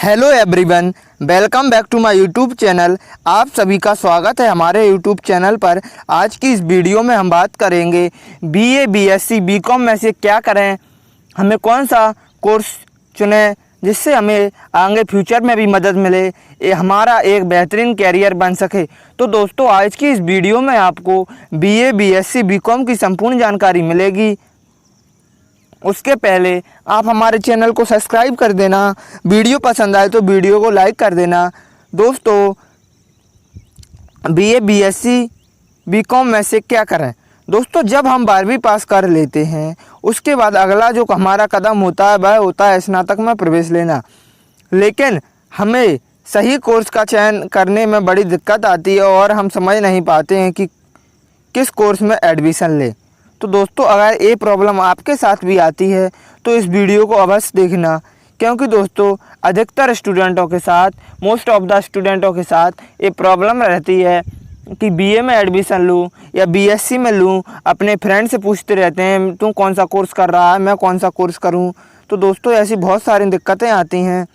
Hello everyone, welcome back to my YouTube channel. आप सभी का स्वागत है हमारे यूट्यूब चैनल पर। आज की इस वीडियो में हम बात करेंगे बीए, बीएससी, बीकॉम में से क्या करें, हमें कौन सा कोर्स चुनें जिससे हमें आगे फ्यूचर में भी मदद मिले, ये हमारा एक बेहतरीन कैरियर बन सके। तो दोस्तों, आज की इस वीडियो में आपको बीए, बीएससी, बीकॉम की संपूर्ण जानकारी मिलेगी। उसके पहले आप हमारे चैनल को सब्सक्राइब कर देना, वीडियो पसंद आए तो वीडियो को लाइक कर देना। दोस्तों, बीए, बीएससी, बीकॉम में से क्या करें? दोस्तों, जब हम 12वीं पास कर लेते हैं उसके बाद अगला जो हमारा कदम होता है वह होता है स्नातक में प्रवेश लेना। लेकिन हमें सही कोर्स का चयन करने में बड़ी दिक्कत आती है और हम समझ नहीं पाते हैं कि किस कोर्स में एडमिशन लें। तो दोस्तों, अगर ये प्रॉब्लम आपके साथ भी आती है तो इस वीडियो को अवश्य देखना, क्योंकि दोस्तों अधिकतर स्टूडेंटों के साथ, मोस्ट ऑफ द स्टूडेंटों के साथ ये प्रॉब्लम रहती है कि बीए में एडमिशन लूँ या बीएससी में लूँ। अपने फ्रेंड से पूछते रहते हैं तू कौन सा कोर्स कर रहा है, मैं कौन सा कोर्स करूँ। तो दोस्तों, ऐसी बहुत सारी दिक्कतें आती हैं।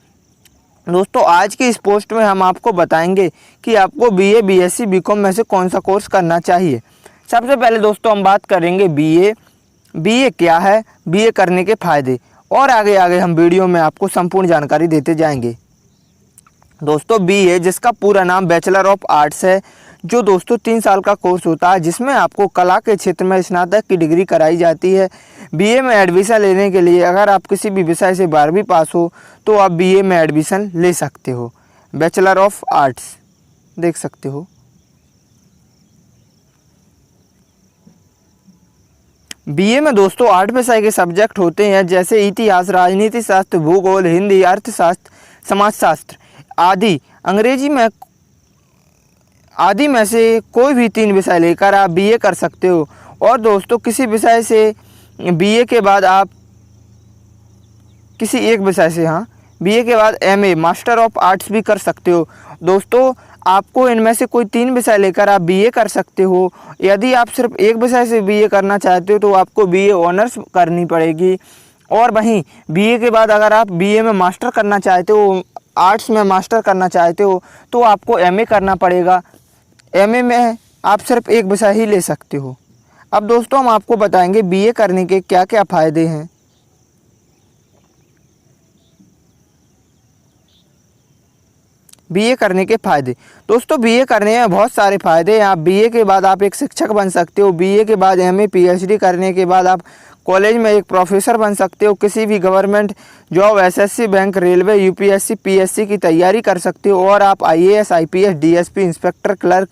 दोस्तों, आज की इस पोस्ट में हम आपको बताएंगे कि आपको बीए, बीएससी, बीकॉम में से कौन सा कोर्स करना चाहिए। सबसे पहले दोस्तों हम बात करेंगे बीए क्या है, बीए करने के फ़ायदे, और आगे आगे हम वीडियो में आपको संपूर्ण जानकारी देते जाएंगे। दोस्तों, बीए जिसका पूरा नाम बैचलर ऑफ आर्ट्स है, जो दोस्तों 3 साल का कोर्स होता है जिसमें आपको कला के क्षेत्र में स्नातक की डिग्री कराई जाती है। बीए में एडमिशन लेने के लिए अगर आप किसी भी विषय से 12वीं पास हो तो आप बीए में एडमिशन ले सकते हो। बैचलर ऑफ आर्ट्स देख सकते हो। बीए में दोस्तों 8 विषय के सब्जेक्ट होते हैं, जैसे इतिहास, राजनीति शास्त्र, भूगोल, हिंदी, अर्थशास्त्र, समाजशास्त्र आदि। अंग्रेजी में आदि में से कोई भी 3 विषय लेकर आप बीए कर सकते हो। और दोस्तों, किसी विषय से बीए के बाद आप किसी एक विषय से बीए के बाद एमए, मास्टर ऑफ आर्ट्स भी कर सकते हो। दोस्तों, आपको इनमें से कोई 3 विषय लेकर आप बीए कर सकते हो। यदि आप सिर्फ एक विषय से बीए करना चाहते हो तो आपको बीए ऑनर्स करनी पड़ेगी। और वहीं बीए के बाद अगर आप बीए में मास्टर करना चाहते हो, आर्ट्स में मास्टर करना चाहते हो, तो आपको एमए करना पड़ेगा। एमए में आप सिर्फ एक विषय ही ले सकते हो। अब दोस्तों, हम आपको बताएंगे बीए करने के क्या क्या फ़ायदे हैं। बीए करने के फ़ायदे। दोस्तों, बीए करने में बहुत सारे फ़ायदे हैं। आप बीए के बाद आप एक शिक्षक बन सकते हो। बीए के बाद एमए, पीएचडी करने के बाद आप कॉलेज में एक प्रोफेसर बन सकते हो। किसी भी government job, SSC, bank, railway, UPSC, PSC की तैयारी कर सकते हो। और आप IAS, IPS, DSP, inspector, clerk,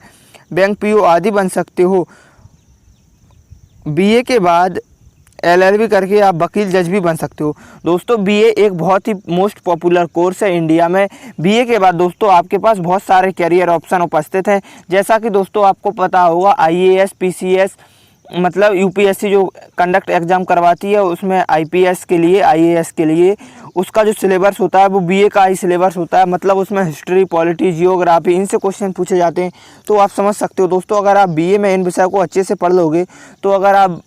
bank PO आदि बन सकते हो। बीए के बाद एलएलबी करके आप वकील, जज भी बन सकते हो। दोस्तों, बीए एक बहुत ही मोस्ट पॉपुलर कोर्स है इंडिया में। बीए के बाद दोस्तों आपके पास बहुत सारे कैरियर ऑप्शन उपस्थित हैं, जैसा कि दोस्तों आपको पता होगा आईएएस, पीसीएस मतलब यूपीएससी जो कंडक्ट एग्ज़ाम करवाती है, उसमें आईपीएस के लिए, आईएएस के लिए उसका जो सिलेबस होता है वो बीए का ही सिलेबस होता है। मतलब उसमें हिस्ट्री, पॉलिटी, जियोग्राफी इनसे क्वेश्चन पूछे जाते हैं। तो आप समझ सकते हो दोस्तों, अगर आप बीए में इन विषयों को अच्छे से पढ़ लोगे तो अगर आप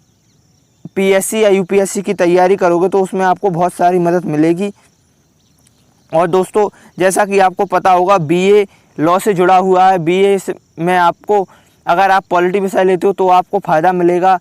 पीएससी या यूपीएससी की तैयारी करोगे तो उसमें आपको बहुत सारी मदद मिलेगी। और दोस्तों, जैसा कि आपको पता होगा बीए लॉ से जुड़ा हुआ है। बीए में आपको अगर आप पॉलिटी विषय लेते हो तो आपको फ़ायदा मिलेगा,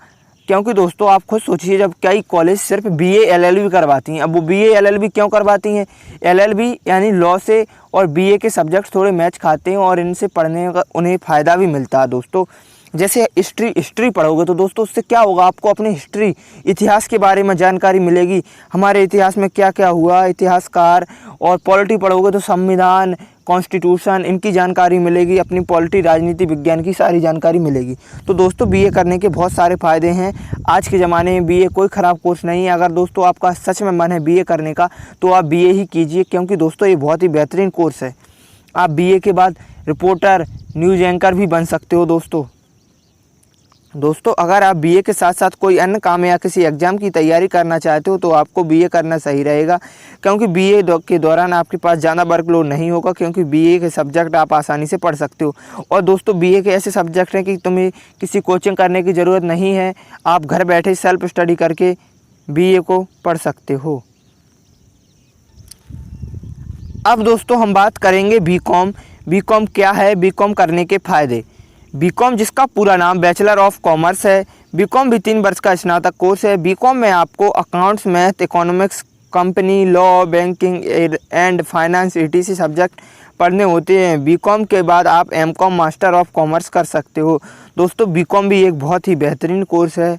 क्योंकि दोस्तों आप खुद सोचिए, जब कई कॉलेज सिर्फ बीए एलएलबी करवाती हैं। अब वो बीए एलएलबी क्यों करवाती हैं? एलएलबी यानी लॉ से और बीए के सब्जेक्ट थोड़े मैच खाते हैं और इनसे पढ़ने का उन्हें फ़ायदा भी मिलता है। दोस्तों, जैसे हिस्ट्री पढ़ोगे तो दोस्तों उससे क्या होगा, आपको अपनी हिस्ट्री, इतिहास के बारे में जानकारी मिलेगी। हमारे इतिहास में क्या क्या हुआ, इतिहासकार। और पॉलिटी पढ़ोगे तो संविधान, कॉन्स्टिट्यूशन, इनकी जानकारी मिलेगी। अपनी पॉलिटी, राजनीति विज्ञान की सारी जानकारी मिलेगी। तो दोस्तों, बीए करने के बहुत सारे फ़ायदे हैं। आज के ज़माने में बीए कोई ख़राब कोर्स नहीं है। अगर दोस्तों आपका सच में मन है बीए करने का तो आप बीए ही कीजिए, क्योंकि दोस्तों ये बहुत ही बेहतरीन कोर्स है। आप बीए के बाद रिपोर्टर, न्यूज़ एंकर भी बन सकते हो। दोस्तों, अगर आप बीए के साथ साथ कोई अन्य काम या किसी एग्ज़ाम की तैयारी करना चाहते हो तो आपको बीए करना सही रहेगा, क्योंकि बीए के दौरान आपके पास ज़्यादा वर्कलोड नहीं होगा, क्योंकि बीए के सब्जेक्ट आप आसानी से पढ़ सकते हो। और दोस्तों, बीए के ऐसे सब्जेक्ट हैं कि तुम्हें किसी कोचिंग करने की ज़रूरत नहीं है। आप घर बैठे सेल्फ स्टडी करके बीए को पढ़ सकते हो। अब दोस्तों हम बात करेंगे बीकॉम। बीकॉम क्या है, बीकॉम करने के फ़ायदे। बीकॉम जिसका पूरा नाम बैचलर ऑफ कॉमर्स है। बीकॉम भी 3 वर्ष का स्नातक कोर्स है। बीकॉम में आपको accounts, math, economics, company law, banking and finance ETC subject पढ़ने होते हैं। बीकॉम के बाद आप एमकॉम मास्टर ऑफ कॉमर्स कर सकते हो। दोस्तों बीकॉम भी एक बहुत ही बेहतरीन कोर्स है,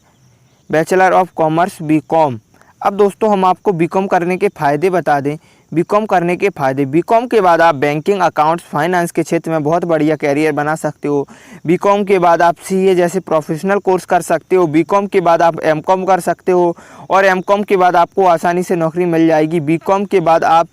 बैचलर ऑफ कॉमर्स बीकॉम। अब दोस्तों हम आपको बीकॉम करने के फ़ायदे बता दें। बीकॉम करने के फ़ायदे, बीकॉम के बाद आप बैंकिंग, अकाउंट्स, फाइनेंस के क्षेत्र में बहुत बढ़िया कैरियर बना सकते हो। बीकॉम के बाद आप CA जैसे प्रोफेशनल कोर्स कर सकते हो। बीकॉम के बाद आप एमकॉम कर सकते हो और एमकॉम के बाद आपको आसानी से नौकरी मिल जाएगी। बीकॉम के बाद आप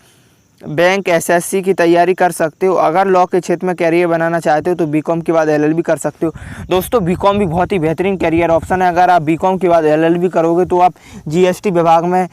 बैंक, SSC की तैयारी कर सकते हो। अगर लॉ के क्षेत्र में कैरियर बनाना चाहते हो तो बीकॉम के बाद LLB कर सकते हो। दोस्तों बीकॉम भी बहुत ही बेहतरीन कैरियर ऑप्शन है। अगर आप बीकॉम के बाद LLB करोगे तो आप GST विभाग में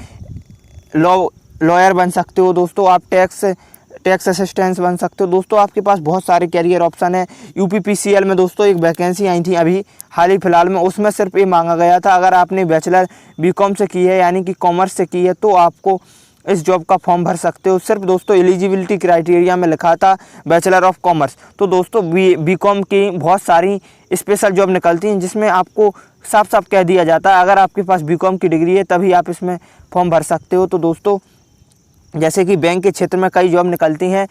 लॉयर बन सकते हो। दोस्तों आप टैक्स असिस्टेंस बन सकते हो। दोस्तों आपके पास बहुत सारे कैरियर ऑप्शन है। UPPCL में दोस्तों एक वैकेंसी आई थी अभी हाल ही फिलहाल में, उसमें सिर्फ ये मांगा गया था अगर आपने बैचलर बीकॉम से की है यानी कि कॉमर्स से की है तो आपको इस जॉब का फॉर्म भर सकते हो। सिर्फ दोस्तों एलिजिबिलिटी क्राइटेरिया में लिखा था बैचलर ऑफ कॉमर्स। तो दोस्तों बीकॉम की बहुत सारी स्पेशल जॉब निकलती हैं जिसमें आपको साफ साफ कह दिया जाता है अगर आपके पास बीकॉम की डिग्री है तभी आप इसमें फॉर्म भर सकते हो। तो दोस्तों जैसे कि बैंक के क्षेत्र में कई जॉब निकलती हैं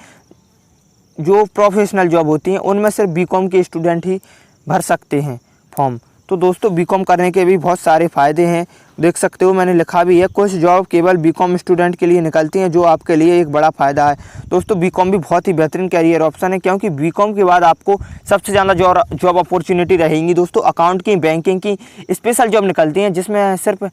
जो प्रोफेशनल जॉब होती हैं, उनमें सिर्फ बीकॉम के स्टूडेंट ही भर सकते हैं फॉर्म। तो दोस्तों बीकॉम करने के भी बहुत सारे फ़ायदे हैं, देख सकते हो मैंने लिखा भी है। कुछ जॉब केवल बीकॉम स्टूडेंट के लिए निकलती हैं जो आपके लिए एक बड़ा फ़ायदा है। दोस्तों बीकॉम भी बहुत ही बेहतरीन कैरियर ऑप्शन है क्योंकि बीकॉम के बाद आपको सबसे ज़्यादा जॉब अपॉर्चुनिटी रहेंगी। दोस्तों अकाउंट की, बैंकिंग की स्पेशल जॉब निकलती हैं जिसमें सिर्फ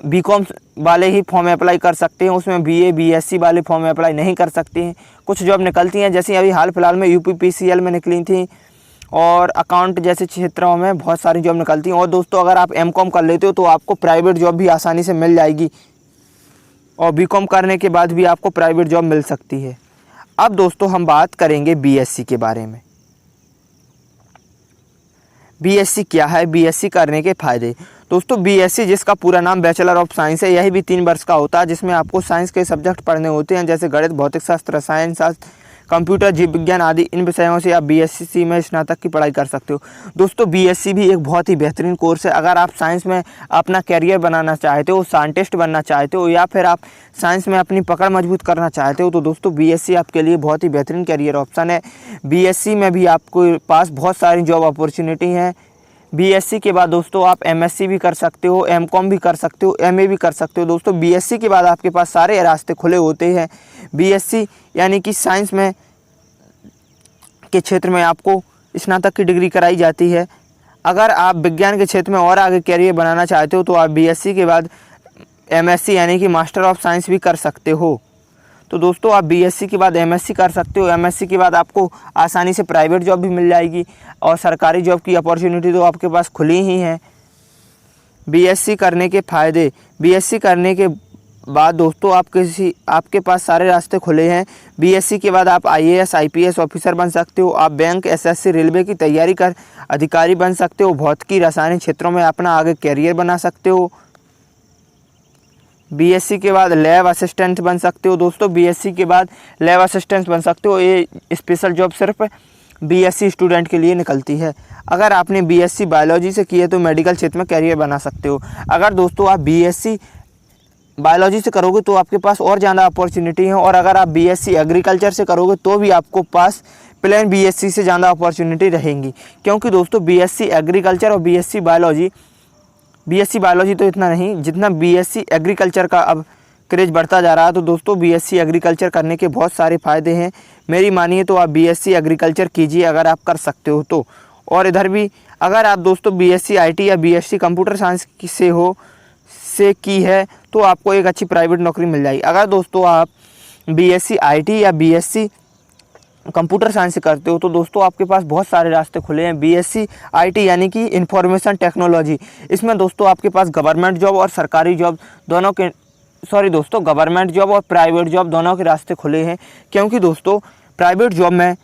बीकॉम वाले ही फॉर्म अप्लाई कर सकते हैं, उसमें BA BSc वाले फॉर्म अप्लाई नहीं कर सकते हैं। कुछ जॉब निकलती हैं जैसे अभी हाल फिलहाल में UPPCL में निकली थी और अकाउंट जैसे क्षेत्रों में बहुत सारी जॉब निकलती हैं। और दोस्तों अगर आप एमकॉम कर लेते हो तो आपको प्राइवेट जॉब भी आसानी से मिल जाएगी और बीकॉम करने के बाद भी आपको प्राइवेट जॉब मिल सकती है। अब दोस्तों हम बात करेंगे BSc के बारे में। BSc क्या है, BSc करने के फ़ायदे। दोस्तों BSc जिसका पूरा नाम बैचलर ऑफ साइंस है, यही भी 3 वर्ष का होता है जिसमें आपको साइंस के सब्जेक्ट पढ़ने होते हैं जैसे गणित, भौतिक शास्त्र, रसायन शास्त्र, कंप्यूटर, जीव विज्ञान आदि। इन विषयों से आप BSc में स्नातक की पढ़ाई कर सकते हो। दोस्तों BSc भी एक बहुत ही बेहतरीन कोर्स है। अगर आप साइंस में अपना कैरियर बनाना चाहते हो, साइंटिस्ट बनना चाहते हो या फिर आप साइंस में अपनी पकड़ मजबूत करना चाहते हो तो दोस्तों BSc आपके लिए बहुत ही बेहतरीन कैरियर ऑप्शन है। BSc में भी आपको पास बहुत सारी जॉब अपॉर्चुनिटी हैं। BSc के बाद दोस्तों आप MSc भी कर सकते हो, MCOM भी कर सकते हो, MA भी कर सकते हो। दोस्तों BSc के बाद आपके पास सारे रास्ते खुले होते हैं। BSc यानी कि साइंस में के क्षेत्र में आपको स्नातक की डिग्री कराई जाती है। अगर आप विज्ञान के क्षेत्र में और आगे कैरियर बनाना चाहते हो तो आप BSc के बाद MSc यानी कि मास्टर ऑफ साइंस भी कर सकते हो। तो दोस्तों आप BSc के बाद MSc कर सकते हो। MSc के बाद आपको आसानी से प्राइवेट जॉब भी मिल जाएगी और सरकारी जॉब की अपॉर्चुनिटी तो आपके पास खुली ही है। BSc करने के फ़ायदे, BSc करने के बाद दोस्तों आपके पास सारे रास्ते खुले हैं। BSc के बाद आप IAS IPS ऑफिसर बन सकते हो। आप बैंक, SSC, रेलवे की तैयारी कर अधिकारी बन सकते हो। भौतिकी, रासायनिक क्षेत्रों में अपना आगे कैरियर बना सकते हो। BSc के बाद लैब असिस्टेंट बन सकते हो। दोस्तों BSc के बाद लैब असिस्टेंट बन सकते हो। ये स्पेशल जॉब सिर्फ BSc स्टूडेंट के लिए निकलती है। अगर आपने BSc बायोलॉजी से की है तो मेडिकल क्षेत्र में कैरियर बना सकते हो। अगर दोस्तों आप BSc बायोलॉजी से करोगे तो आपके पास और ज़्यादा अपॉर्चुनिटी है और अगर आप BSc एग्रीकल्चर से करोगे तो भी आपको पास प्लेन BSc से ज़्यादा अपॉर्चुनिटी रहेंगी क्योंकि दोस्तों BSc एग्रीकल्चर और BSc बायोलॉजी तो इतना नहीं जितना BSc एग्रीकल्चर का अब क्रेज़ बढ़ता जा रहा है। तो दोस्तों BSc एग्रीकल्चर करने के बहुत सारे फ़ायदे हैं। मेरी मानिए तो आप BSc एग्रीकल्चर कीजिए अगर आप कर सकते हो तो। और इधर भी अगर आप दोस्तों BSc IT या BSc कंप्यूटर साइंस से की है तो आपको एक अच्छी प्राइवेट नौकरी मिल जाएगी। अगर दोस्तों आप BSc IT या BSc कंप्यूटर साइंस से करते हो तो दोस्तों आपके पास बहुत सारे रास्ते खुले हैं। BSc IT यानी कि इंफॉर्मेशन टेक्नोलॉजी, इसमें दोस्तों आपके पास गवर्नमेंट जॉब और सरकारी जॉब दोनों के गवर्नमेंट जॉब और प्राइवेट जॉब दोनों के रास्ते खुले हैं क्योंकि दोस्तों प्राइवेट जॉब में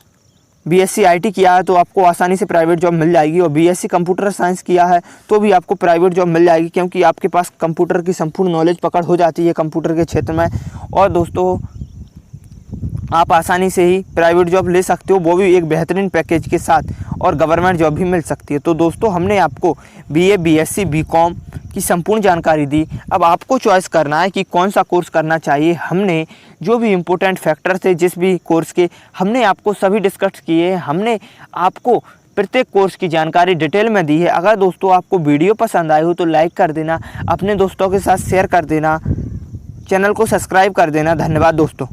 BSc IT किया है तो आपको आसानी से प्राइवेट जॉब मिल जाएगी और BSc कंप्यूटर साइंस किया है तो भी आपको प्राइवेट जॉब मिल जाएगी क्योंकि आपके पास कंप्यूटर की संपूर्ण नॉलेज पकड़ हो जाती है कंप्यूटर के क्षेत्र में। और दोस्तों आप आसानी से ही प्राइवेट जॉब ले सकते हो, वो भी एक बेहतरीन पैकेज के साथ, और गवर्नमेंट जॉब भी मिल सकती है। तो दोस्तों हमने आपको बीए, बीएससी, बीकॉम की संपूर्ण जानकारी दी। अब आपको चॉइस करना है कि कौन सा कोर्स करना चाहिए। हमने जो भी इम्पोर्टेंट फैक्टर थे जिस भी कोर्स के, हमने आपको सभी डिस्कस किए हैं। हमने आपको प्रत्येक कोर्स की जानकारी डिटेल में दी है। अगर दोस्तों आपको वीडियो पसंद आई हो तो लाइक कर देना, अपने दोस्तों के साथ शेयर कर देना, चैनल को सब्सक्राइब कर देना। धन्यवाद दोस्तों।